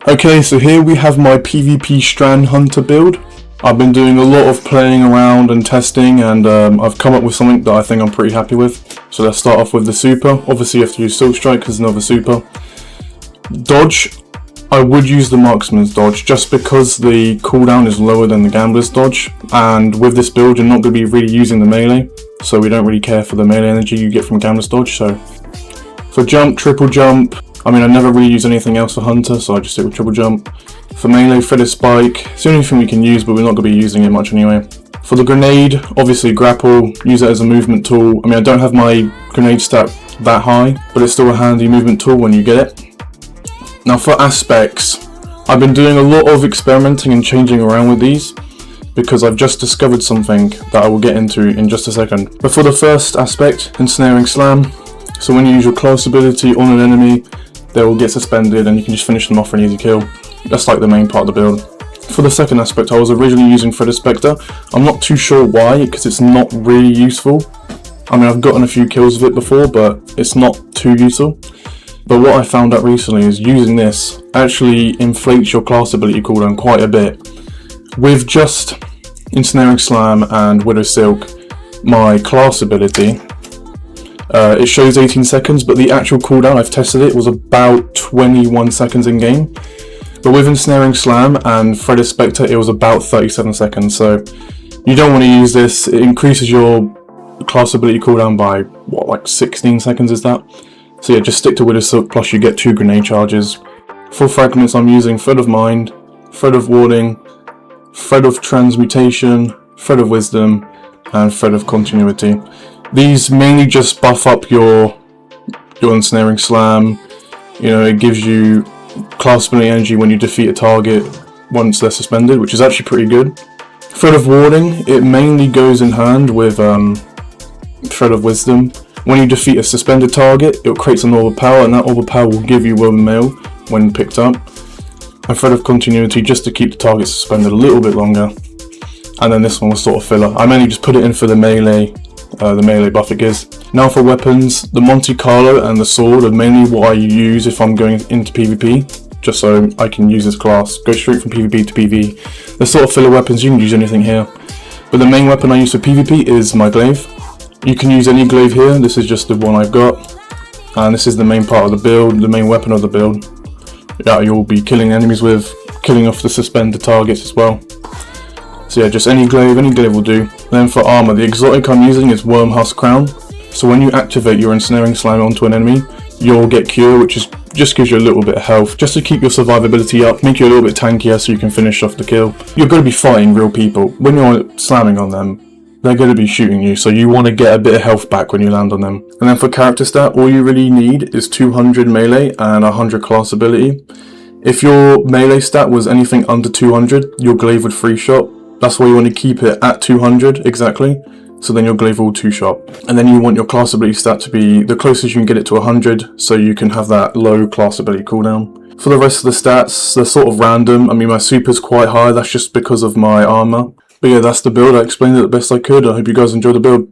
Okay, so here we have my PvP Strand Hunter build. I've been doing a lot of playing around and testing, and I've come up with something that I think I'm pretty happy with. So let's start off with the super. Obviously you have to use Silk Strike because it's another super. Dodge, I would use the Marksman's Dodge just because the cooldown is lower than the Gambler's Dodge, and with this build you're not going to be really using the melee, so we don't really care for the melee energy you get from Gambler's Dodge. So for jump, triple jump, I mean I never really use anything else for Hunter, so I just stick with triple jump. For melee, Feather Spike, it's the only thing we can use, but we're not going to be using it much anyway. For the grenade, obviously grapple, use it as a movement tool. I mean I don't have my grenade stat that high, but it's still a handy movement tool when you get it. Now for aspects, I've been doing a lot of experimenting and changing around with these because I've just discovered something that I will get into in just a second. But for the first aspect, Ensnaring Slam, so when you use your class ability on an enemy, they will get suspended and you can just finish them off for an easy kill. That's like the main part of the build. For the second aspect, I was originally using Feather Spectre. I'm not too sure why, because it's not really useful. I mean I've gotten a few kills with it before, but it's not too useful. But what I found out recently is using this actually inflates your class ability cooldown quite a bit. With just Ensnaring Slam and Widow Silk, my class ability, it shows 18 seconds, but the actual cooldown, I've tested it, was about 21 seconds in game. But with Ensnaring Slam and Feather Spectre, it was about 37 seconds, so you don't want to use this. It increases your class ability cooldown by, what, like 16 seconds is that? So yeah, just stick to Widow Silk, plus you get 2 grenade charges. For fragments, I'm using Thread of Mind, Thread of Warding, Thread of Transmutation, Thread of Wisdom, and Thread of Continuity. These mainly just buff up your Ensnaring Slam. You know, it gives you class ability energy when you defeat a target once they're suspended, which is actually pretty good. Thread of Warding, it mainly goes in hand with Thread of Wisdom. When you defeat a suspended target, it creates an orb of power, and that orb of power will give you Woven Mail when picked up. And Thread of Continuity just to keep the target suspended a little bit longer. And then this one was sort of filler. I mainly just put it in for the melee buff it gives. Now for weapons, the Monte Carlo and the sword are mainly what I use if I'm going into PvP, just so I can use this class. Go straight from PvP to PvE. They're sort of filler weapons, you can use anything here. But the main weapon I use for PvP is my glaive. You can use any glaive here, this is just the one I've got. And this is the main part of the build, the main weapon of the build. That you'll be killing enemies with, killing off the suspended targets as well. So yeah, just any glaive will do. Then for armor, the exotic I'm using is Worm Husk Crown. So when you activate your Ensnaring Slam onto an enemy, you'll get Cure, which just gives you a little bit of health, just to keep your survivability up, make you a little bit tankier so you can finish off the kill. You're going to be fighting real people. When you're slamming on them, they're going to be shooting you, so you want to get a bit of health back when you land on them. And then for character stat, all you really need is 200 melee and 100 class ability. If your melee stat was anything under 200, your glaive would 3-shot. That's why you want to keep it at 200 exactly, so then your glaive will 2-shot. And then you want your class ability stat to be the closest you can get it to 100, so you can have that low class ability cooldown. For the rest of the stats, they're sort of random. I mean my super's quite high, that's just because of my armor. But yeah, that's the build. I explained it the best I could. I hope you guys enjoyed the build.